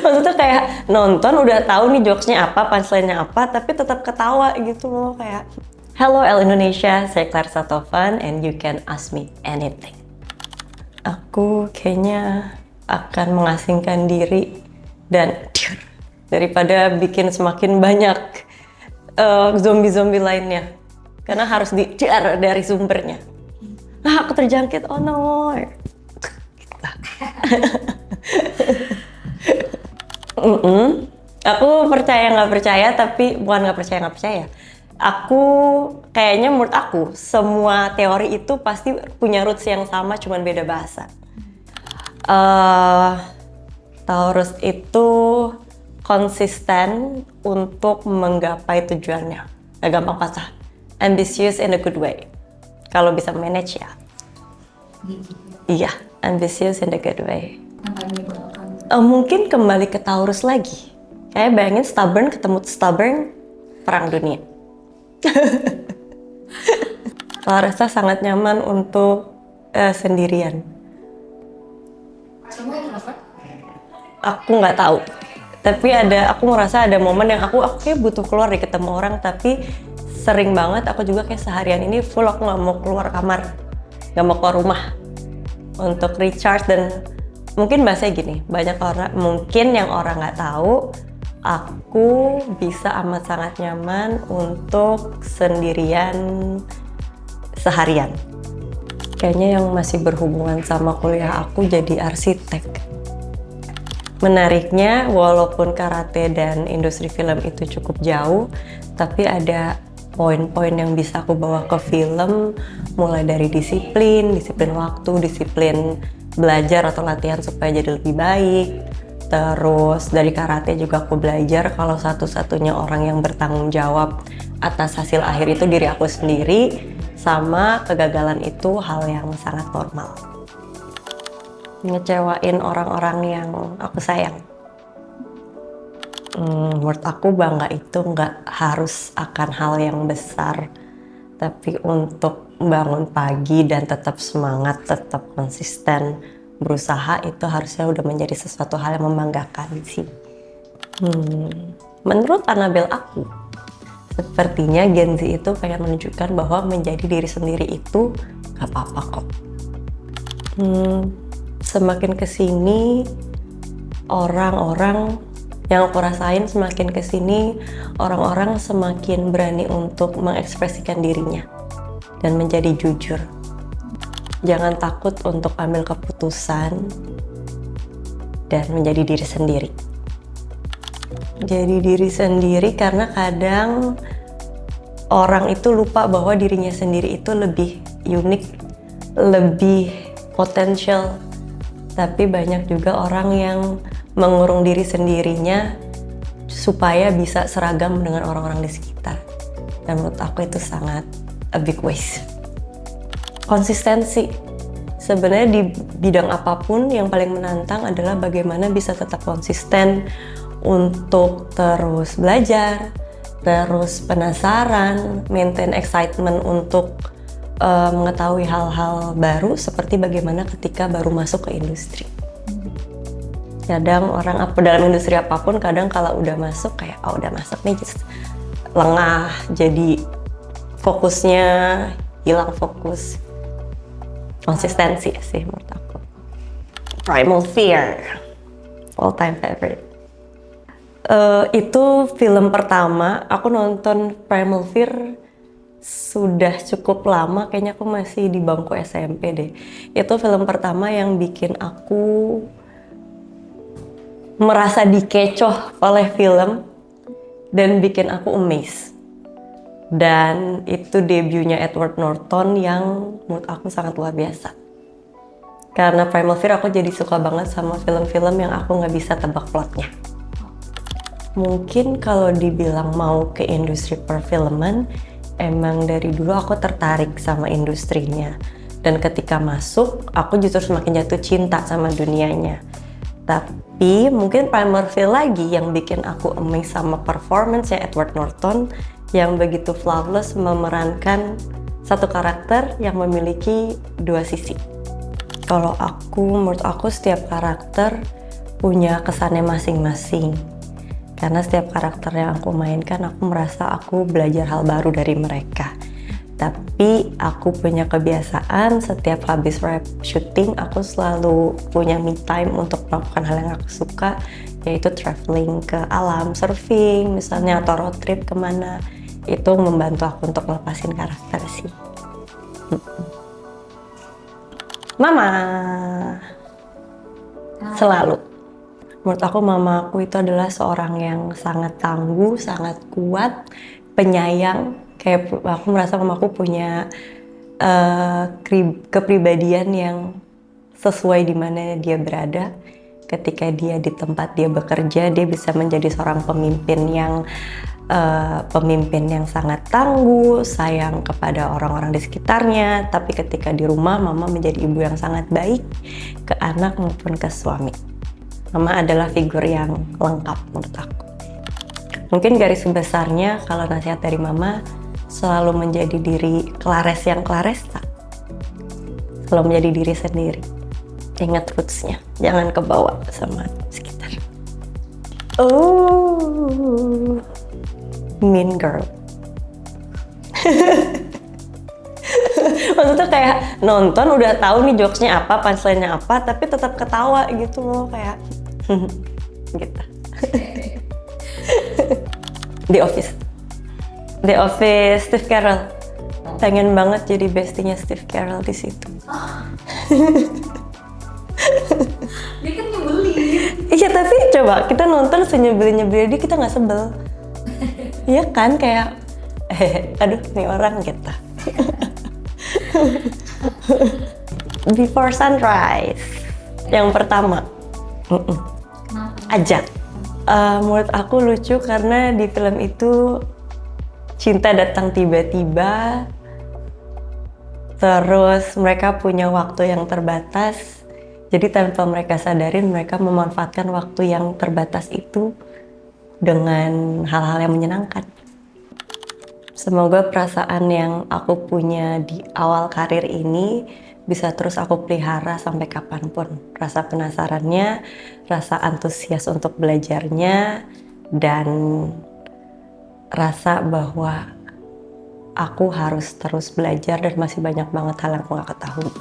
Maksudnya kayak nonton udah tahu nih jokesnya apa, punchline-nya apa, tapi tetap ketawa gitu loh. Kayak Hello El Indonesia, saya Clarissa Tovan and you can ask me anything. Aku kayaknya akan mengasingkan diri dan daripada bikin semakin banyak zombie-zombie lainnya, karena harus dicari dari sumbernya. Nah, aku terjangkit, oh no. Aku percaya nggak percaya, tapi bukan nggak percaya. Aku kayaknya menurut aku semua teori itu pasti punya roots yang sama, cuman beda bahasa. Taurus itu konsisten untuk menggapai tujuannya, gak gampang patah, ambitious in a good way. Kalau bisa manage ya. Iya, ambitious in a good way. Mungkin kembali ke Taurus lagi. Kayak bayangin stubborn ketemu stubborn, perang dunia. Clarissa sangat nyaman untuk sendirian. Aku nggak tahu. Tapi aku ngerasa ada momen yang aku kayak butuh keluar deh ketemu orang, tapi sering banget aku juga kayak seharian ini full aku nggak mau keluar kamar, nggak mau keluar rumah untuk recharge. Dan mungkin bahasanya gini, banyak orang mungkin yang orang nggak tahu, aku bisa amat sangat nyaman untuk sendirian seharian. Kayaknya yang masih berhubungan sama kuliah aku jadi arsitek. Menariknya, walaupun karate dan industri film itu cukup jauh, tapi ada poin-poin yang bisa aku bawa ke film, mulai dari disiplin waktu, disiplin belajar atau latihan supaya jadi lebih baik. Terus dari karate juga aku belajar kalau satu-satunya orang yang bertanggung jawab atas hasil akhir itu diri aku sendiri, sama kegagalan itu hal yang sangat normal. Ngecewain orang-orang yang aku sayang. Menurut aku bangga itu nggak harus akan hal yang besar, tapi untuk bangun pagi dan tetap semangat, tetap konsisten berusaha, itu harusnya udah menjadi sesuatu hal yang membanggakan sih. Menurut Annabelle aku, sepertinya Gen Z itu pengen menunjukkan bahwa menjadi diri sendiri itu gak apa-apa kok. Semakin kesini, orang-orang yang aku rasain semakin kesini, orang-orang semakin berani untuk mengekspresikan dirinya dan menjadi jujur. Jangan takut untuk ambil keputusan dan menjadi diri sendiri. Jadi diri sendiri karena kadang orang itu lupa bahwa dirinya sendiri itu lebih unik, lebih potensial. Tapi banyak juga orang yang mengurung diri sendirinya supaya bisa seragam dengan orang-orang di sekitar. Dan menurut aku itu sangat a big waste. Konsistensi. Sebenarnya di bidang apapun yang paling menantang adalah bagaimana bisa tetap konsisten untuk terus belajar, terus penasaran, maintain excitement untuk mengetahui hal-hal baru, seperti bagaimana ketika baru masuk ke industri. Kadang orang dalam industri apapun, kadang kalau udah masuk kayak udah masuk nih just lengah, jadi fokusnya hilang fokus. Konsistensi sih menurut aku. Primal Fear, all time favorite. Itu film pertama aku nonton Primal Fear sudah cukup lama, kayaknya aku masih di bangku SMP deh. Itu film pertama yang bikin aku merasa dikecoh oleh film dan bikin aku amazed. Dan itu debutnya Edward Norton yang menurut aku sangat luar biasa. Karena Primal Fear aku jadi suka banget sama film-film yang aku nggak bisa tebak plotnya. Mungkin kalau dibilang mau ke industri perfilman, emang dari dulu aku tertarik sama industrinya. Dan ketika masuk, aku justru semakin jatuh cinta sama dunianya. Tapi mungkin Primal Fear lagi yang bikin aku amazed sama performance-nya Edward Norton yang begitu flawless memerankan satu karakter yang memiliki dua sisi. Kalau menurut aku setiap karakter punya kesannya masing-masing. Karena setiap karakter yang aku mainkan, aku merasa aku belajar hal baru dari mereka. Tapi aku punya kebiasaan setiap habis wrap syuting, aku selalu punya me time untuk melakukan hal yang aku suka, yaitu traveling ke alam, surfing misalnya, atau road trip kemana. Itu membantu aku untuk melepasin karakter sih. Mama selalu. Menurut aku mama aku itu adalah seorang yang sangat tangguh, sangat kuat, penyayang. Kayak aku merasa mama aku punya kepribadian yang sesuai di mana dia berada. Ketika dia di tempat dia bekerja, dia bisa menjadi seorang pemimpin yang sangat tangguh, sayang kepada orang-orang di sekitarnya. Tapi ketika di rumah, mama menjadi ibu yang sangat baik ke anak maupun ke suami. Mama adalah figur yang lengkap menurut aku. Mungkin garis besarnya kalau nasihat dari mama, selalu menjadi diri Clares yang Claresta. Selalu menjadi diri sendiri. Ingat roots-nya, jangan kebawa sama sekitar. Oh, mean girl. Maksudnya kayak nonton udah tahu nih jokesnya apa, punchline-nya apa, tapi tetap ketawa gitu loh, kayak gitu. The Office, Steve Carell. Pengen banget jadi bestinya Steve Carell di situ. Dia kan nyebelin. Iya, tapi coba kita nonton senyebelin-nyebelin dia, kita nggak sebel. Iya kan, kayak aduh nih orang gitu. Before Sunrise yang pertama. Aja. Menurut aku lucu karena di film itu cinta datang tiba-tiba, terus mereka punya waktu yang terbatas, jadi tanpa mereka sadarin mereka memanfaatkan waktu yang terbatas itu dengan hal-hal yang menyenangkan. Semoga perasaan yang aku punya di awal karir ini bisa terus aku pelihara sampai kapanpun. Rasa penasarannya, rasa antusias untuk belajarnya, dan rasa bahwa aku harus terus belajar dan masih banyak banget hal yang aku gak ketahui.